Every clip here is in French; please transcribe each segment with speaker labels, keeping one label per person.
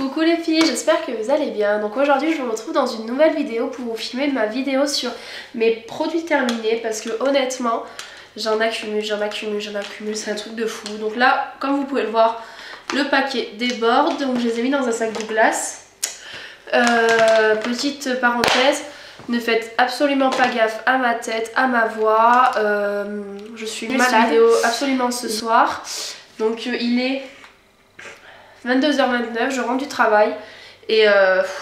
Speaker 1: Coucou les filles, j'espère que vous allez bien. Donc aujourd'hui je vous retrouve dans une nouvelle vidéo pour vous filmer ma vidéo sur mes produits terminés parce que honnêtement j'en accumule, c'est un truc de fou. Donc là comme vous pouvez le voir, le paquet déborde, donc je les ai mis dans un sac de glace. Petite parenthèse, ne faites absolument pas gaffe à ma tête, à ma voix, je suis malade. Vidéo absolument ce soir, donc il est 22h29, je rentre du travail et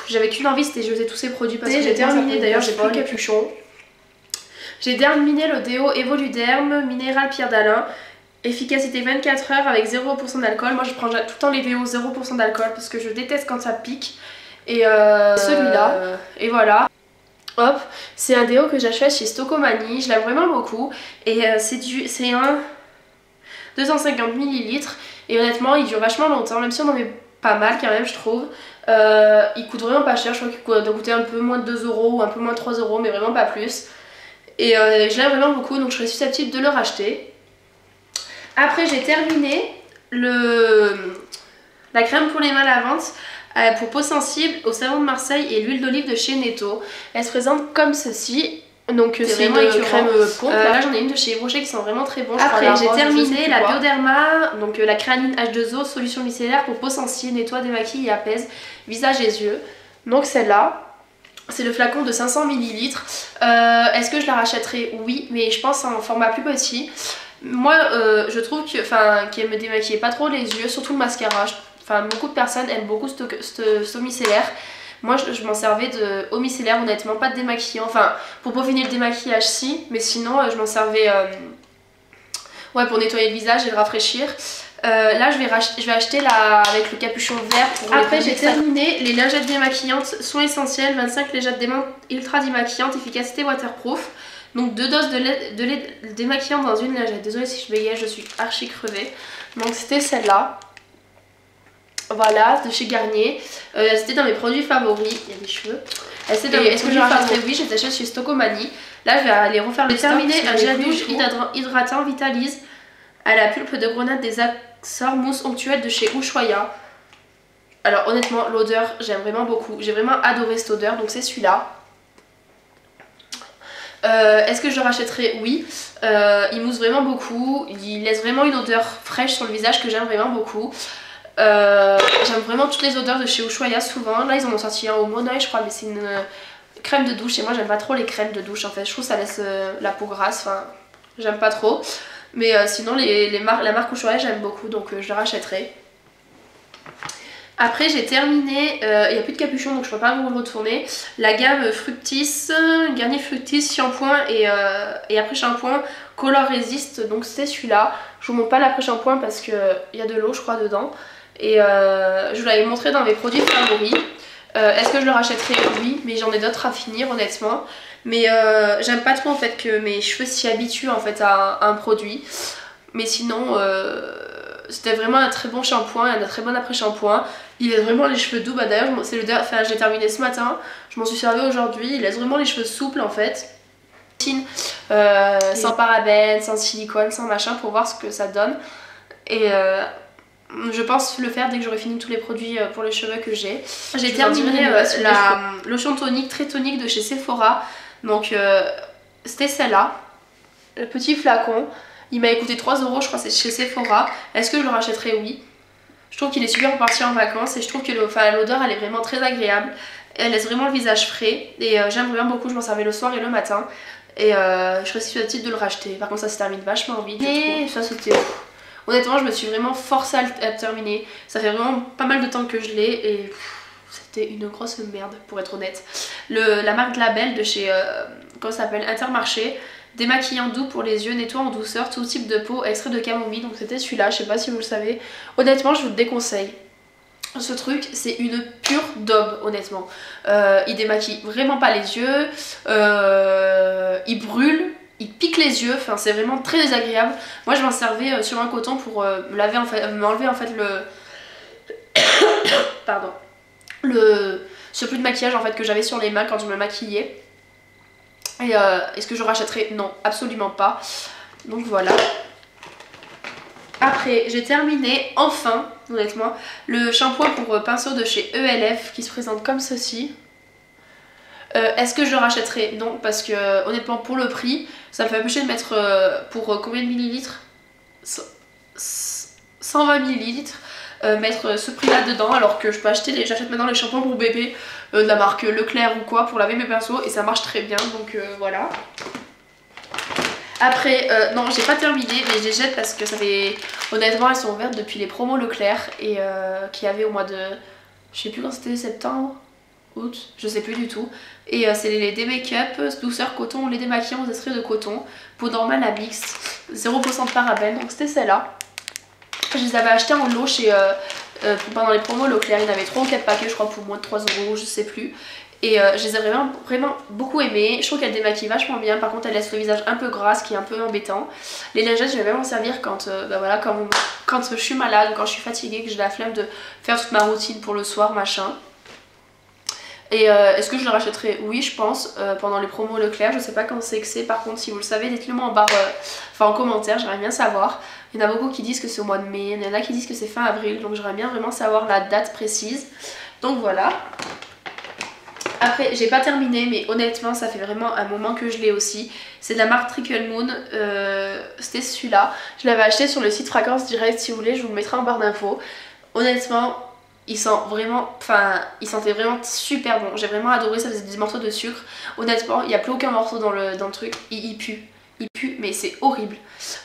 Speaker 1: j'avais qu'une envie, c'était de jeter tous ces produits parce que j'ai terminé, d'ailleurs j'ai plus le capuchon. J'ai terminé le déo Evoluderm Minéral Pierre d'Alain, efficacité 24 heures avec 0% d'alcool. Moi je prends tout le temps les déos 0% d'alcool parce que je déteste quand ça pique. Et celui-là, et voilà. Hop, c'est un déo que j'achète chez Stocomanie, je l'aime vraiment beaucoup. Et c'est un 250 ml. Et honnêtement il dure vachement longtemps, même si on en met pas mal quand même je trouve. Il coûte vraiment pas cher, je crois qu'il doit coûter un peu moins de 2 euros ou un peu moins de 3 euros, mais vraiment pas plus. Et je l'aime vraiment beaucoup, donc je serais susceptible de le racheter. Après j'ai terminé la crème pour les mains lavantes pour peau sensible au savon de Marseille et l'huile d'olive de chez Netto. Elle se présente comme ceci. Donc c'est vraiment une crème pompe. Là j'en ai une de chez Yves Rocher qui sont vraiment très bons. Après j'ai terminé la Bioderma, donc la créaline H2O, solution micellaire pour peau sensible, nettoie, démaquille et apaise visage et yeux. Donc celle-là, c'est le flacon de 500 ml. Est-ce que je la rachèterai? Oui, mais je pense en format plus petit. Moi je trouve qu'elle me démaquille pas trop les yeux, surtout le mascara. Beaucoup de personnes aiment beaucoup ce micellaire. Moi je m'en servais de eau micellaire honnêtement, pas de démaquillant, pour peaufiner le démaquillage si, mais sinon je m'en servais pour nettoyer le visage et le rafraîchir. Là je vais acheter avec le capuchon vert pour après j'ai terminé les lingettes démaquillantes, soins essentiels, 25 lingettes ultra démaquillantes, efficacité waterproof. Donc 2 doses de lait démaquillant dans une lingette. Désolée si je bégaye, je suis archi crevée. Donc c'était celle-là. Voilà, de chez Garnier. C'était dans mes produits favoris. Il y a des cheveux. Est-ce que je rachèterai? Oui, je les achète chez Stocomanie. Là, je vais aller refaire le terminé. Un gel douche hydratant Vitalise à la pulpe de grenade des Açores mousse onctuelle de chez Ushuaïa. Alors, honnêtement, l'odeur, j'aime vraiment beaucoup. J'ai vraiment adoré cette odeur, donc c'est celui-là. Est-ce que je le rachèterai? Oui. Il mousse vraiment beaucoup. Il laisse vraiment une odeur fraîche sur le visage que j'aime vraiment beaucoup. J'aime vraiment toutes les odeurs de chez Ushuaïa souvent. Là ils en ont sorti un au Monoï je crois, mais c'est une crème de douche et moi j'aime pas trop les crèmes de douche en fait. Je trouve que ça laisse la peau grasse, j'aime pas trop. Mais sinon la marque Ushuaïa j'aime beaucoup, donc je le rachèterai. Après j'ai terminé, il n'y a plus de capuchon donc je ne peux pas vous le retourner. La gamme Fructis, Garnier Fructis shampoing et après shampoing Color Resist, donc c'est celui-là. Je vous montre pas l'après shampoing parce qu'il y a de l'eau je crois dedans. Et je vous l'avais montré dans mes produits favoris. Est-ce que je le rachèterai? Oui, mais j'en ai d'autres à finir honnêtement. Mais j'aime pas trop en fait que mes cheveux s'y habituent en fait à un produit. Mais sinon c'était vraiment un très bon shampoing et un très bon après shampoing. Il laisse vraiment les cheveux doux. D'ailleurs j'ai terminé ce matin, je m'en suis servi aujourd'hui. Il laisse vraiment les cheveux souples en fait. Sans parabènes, sans silicone, sans machin, pour voir ce que ça donne. Et je pense le faire dès que j'aurai fini tous les produits pour les cheveux que j'ai. J'ai terminé la lotion tonique, très tonique de chez Sephora. Donc c'était celle-là, le petit flacon. Il m'a coûté 3 euros je crois, c'est chez Sephora. Est-ce que je le rachèterai? Oui. Je trouve qu'il est super pour partir en vacances et je trouve que l'odeur elle est vraiment très agréable. Elle laisse vraiment le visage frais et j'aime vraiment beaucoup, je m'en servais le soir et le matin. Et je serais susceptible de le racheter. Par contre ça se termine vachement vite. Et ça c'était... Honnêtement je me suis vraiment forcée à le terminer. Ça fait vraiment pas mal de temps que je l'ai et c'était une grosse merde pour être honnête. La marque Label de chez comment ça s'appelle, Intermarché. Démaquillant doux pour les yeux, nettoie en douceur, tout type de peau, extrait de camomille. Donc c'était celui-là, je sais pas si vous le savez. Honnêtement je vous le déconseille. Ce truc c'est une pure daube honnêtement. Il démaquille vraiment pas les yeux, il brûle, il pique les yeux, c'est vraiment très désagréable. Moi je m'en servais sur un coton pour m'enlever en fait le pardon, le surplus de maquillage en fait que j'avais sur les mains quand je me maquillais. Et est-ce que je rachèterai? Non, absolument pas. Donc voilà. Après j'ai terminé enfin honnêtement le shampoing pour pinceau de chez ELF qui se présente comme ceci. Est-ce que je le rachèterai? Non, parce que honnêtement pour le prix ça me fait un peu chier de mettre pour combien de millilitres, 120 millilitres, mettre ce prix là dedans, alors que je peux acheter j'achète maintenant les shampoings pour bébé de la marque Leclerc ou quoi pour laver mes pinceaux et ça marche très bien, donc voilà. Après non j'ai pas terminé mais je les jette parce que ça fait, honnêtement elles sont ouvertes depuis les promos Leclerc et qu'il y avait au mois de, je sais plus quand c'était, septembre, août, je sais plus du tout. Et c'est les D-Make-up douceur coton, les démaquillants aux extraits de coton, peau normale à mixte, 0% de parabènes, donc c'était celle-là. Je les avais achetés en lot chez pendant les promos Leclerc, il y en avait 3 ou 4 paquets je crois pour moins de 3 €, je sais plus. Et je les ai vraiment beaucoup aimées. Je trouve qu'elle démaquille vachement bien. Par contre elle laisse le visage un peu gras, ce qui est un peu embêtant. Les lingettes je vais même en servir quand, voilà, quand je suis malade ou quand je suis fatiguée, que j'ai la flemme de faire toute ma routine pour le soir machin. Et est-ce que je le rachèterai? Oui je pense, pendant les promos Leclerc. Je sais pas quand c'est que c'est, par contre si vous le savez dites-le moi en barre, enfin en commentaire, j'aimerais bien savoir. Il y en a beaucoup qui disent que c'est au mois de mai, il y en a qui disent que c'est fin avril, donc j'aimerais bien vraiment savoir la date précise. Donc voilà. Après j'ai pas terminé mais honnêtement ça fait vraiment un moment que je l'ai aussi. C'est de la marque Trickle Moon, c'était celui-là. Je l'avais acheté sur le site Fragrance Direct, si vous voulez je vous le mettrai en barre d'infos. Honnêtement il sent vraiment, enfin il sentait vraiment super bon. J'ai vraiment adoré, ça faisait des morceaux de sucre. Honnêtement il n'y a plus aucun morceau dans le truc, il pue. Il pue mais c'est horrible.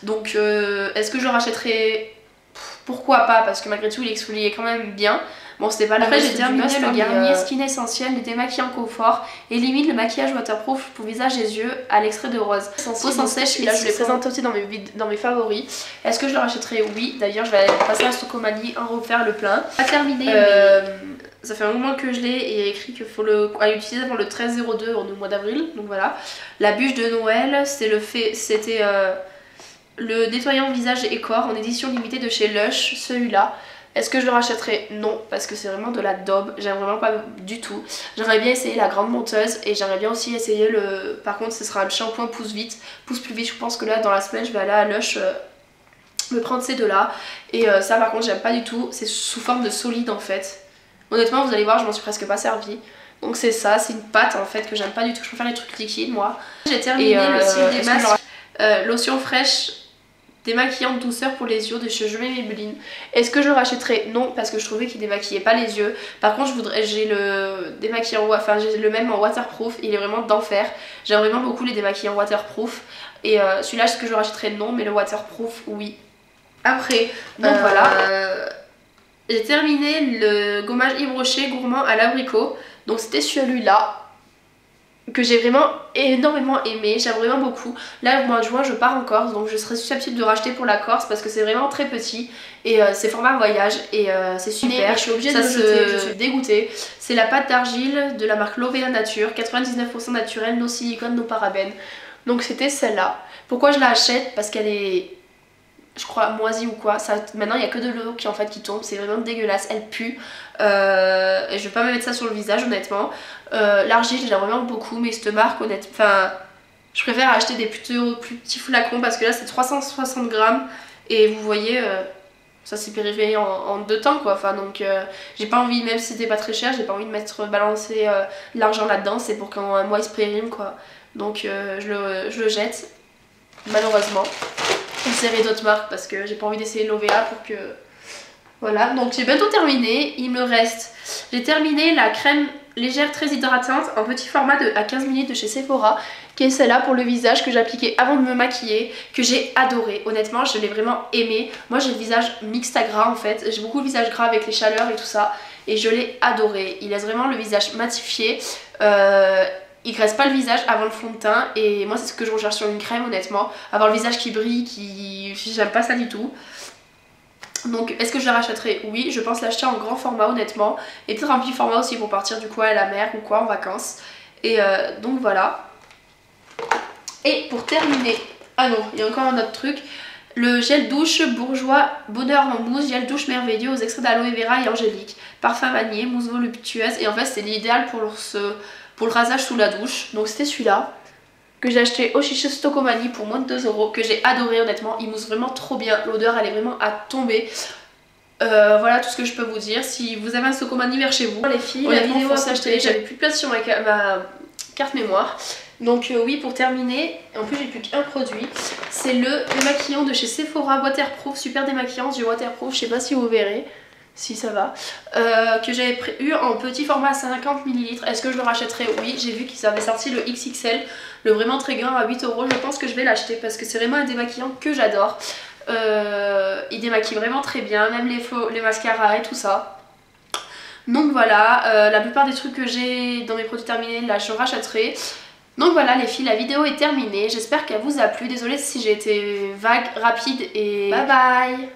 Speaker 1: Donc est-ce que je le rachèterai? Pourquoi pas, parce que malgré tout il exfoliait quand même bien. Bon c'était pas le Après j'ai terminé le Garnier Skin Essentiel, les démaquillants confort, élimine le maquillage waterproof pour visage et yeux à l'extrait de rose. Peau sans sèche, celui-là je l'ai présenté aussi dans mes favoris. Est-ce que je le rachèterai? Oui, d'ailleurs je vais passer à Socomanie en refaire le plein. Pas terminé mais ça fait un moment que je l'ai et il y a écrit qu'il faut l'utiliser avant le 13/02 au mois d'avril, donc voilà. La bûche de Noël, c'était le nettoyant visage et corps en édition limitée de chez Lush, celui-là. Est-ce que je le rachèterai? Non, parce que c'est vraiment de la daube, j'aime vraiment pas du tout. J'aimerais bien essayer la grande monteuse et j'aimerais bien aussi essayer le... Par contre ce sera le shampoing pousse plus vite. Je pense que là dans la semaine je vais aller à Lush me prendre ces deux-là. Et ça par contre j'aime pas du tout, c'est sous forme de solide en fait. Honnêtement vous allez voir je m'en suis presque pas servi. Donc c'est ça, c'est une pâte en fait que j'aime pas du tout, je préfère les trucs liquides moi. J'ai terminé le cil des masques, lotion fraîche démaquillante douceur pour les yeux de chez Je Maybelline. Est-ce que je le rachèterai? Non, parce que je trouvais qu'il démaquillait pas les yeux. Par contre j'ai le démaquillant, enfin j'ai le même en waterproof, il est vraiment d'enfer. J'aime vraiment beaucoup les démaquillants waterproof. Et celui-là est-ce que je le rachèterai? Non, mais le waterproof oui. Après donc voilà, j'ai terminé le gommage Yves Rocher gourmand à l'abricot. Donc c'était celui-là que j'ai vraiment énormément aimé, j'aime vraiment beaucoup. Là au mois de juin je pars en Corse, donc je serai susceptible de racheter pour la Corse parce que c'est vraiment très petit et c'est format voyage et c'est super. Je suis obligée de le jeter, je suis dégoûtée. C'est la pâte d'argile de la marque Lovea Nature, 99% naturelle, no silicone, no parabènes. Donc c'était celle-là. Pourquoi je la achète? Parce qu'elle est, je crois, moisie ou quoi. Ça, maintenant il n'y a que de l'eau qui tombe, c'est vraiment dégueulasse, elle pue. Et je vais pas me mettre ça sur le visage honnêtement. L'argile j'aime vraiment beaucoup, mais cette marque honnêtement, enfin je préfère acheter des plus petits flacons parce que là c'est 360 grammes et vous voyez ça s'est périvé en 2 temps quoi. Enfin donc j'ai pas envie, même si c'était pas très cher, j'ai pas envie de balancer de l'argent là-dedans, c'est pour qu'en un mois il se périme quoi. Donc je le jette malheureusement. J'essaierai d'autres marques parce que j'ai pas envie d'essayer Lovea pour que... Voilà, donc j'ai bientôt terminé. Il me reste... J'ai terminé la crème légère très hydratante en petit format à 15 minutes de chez Sephora, qui est celle-là pour le visage que j'appliquais avant de me maquiller, que j'ai adoré. Honnêtement, je l'ai vraiment aimé. Moi j'ai le visage mixte à gras en fait. J'ai beaucoup le visage gras avec les chaleurs et tout ça. Et je l'ai adoré. Il laisse vraiment le visage matifié. Il graisse pas le visage avant le fond de teint et moi c'est ce que je recherche sur une crème honnêtement, avoir le visage qui brille, j'aime pas ça du tout. Donc est-ce que je la rachèterai? Oui, je pense l'acheter en grand format honnêtement et peut-être un petit format aussi pour partir du coup à la mer ou quoi en vacances. Et donc voilà. Et pour terminer, ah non, il y a encore un autre truc, le gel douche bourgeois bonheur en mousse, gel douche merveilleux aux extraits d'aloe vera et angélique, parfum vanillé, mousse voluptueuse et en fait c'est l'idéal pour le rasage sous la douche. Donc c'était celui-là. que j'ai acheté au Chez Stocomanie pour moins de 2 €, que j'ai adoré honnêtement, il mousse vraiment trop bien, l'odeur elle est vraiment à tomber. Voilà tout ce que je peux vous dire. Si vous avez un Stocomanie vers chez vous, les filles, la vidéo à s'acheter, j'avais plus de place sur ma carte mémoire. Donc oui, pour terminer, en plus j'ai plus qu'un produit, c'est le démaquillant de chez Sephora waterproof, super démaquillant, du waterproof, je sais pas si vous verrez, si ça va, que j'avais eu en petit format 50 ml. Est-ce que je le rachèterai? Oui, j'ai vu qu'ils avaient sorti le XXL, le vraiment très grand à 8 €, je pense que je vais l'acheter parce que c'est vraiment un démaquillant que j'adore. Il démaquille vraiment très bien, même les mascaras et tout ça. Donc voilà, la plupart des trucs que j'ai dans mes produits terminés, là je rachèterai. Donc voilà les filles, la vidéo est terminée, j'espère qu'elle vous a plu, désolée si j'ai été vague, rapide et bye bye.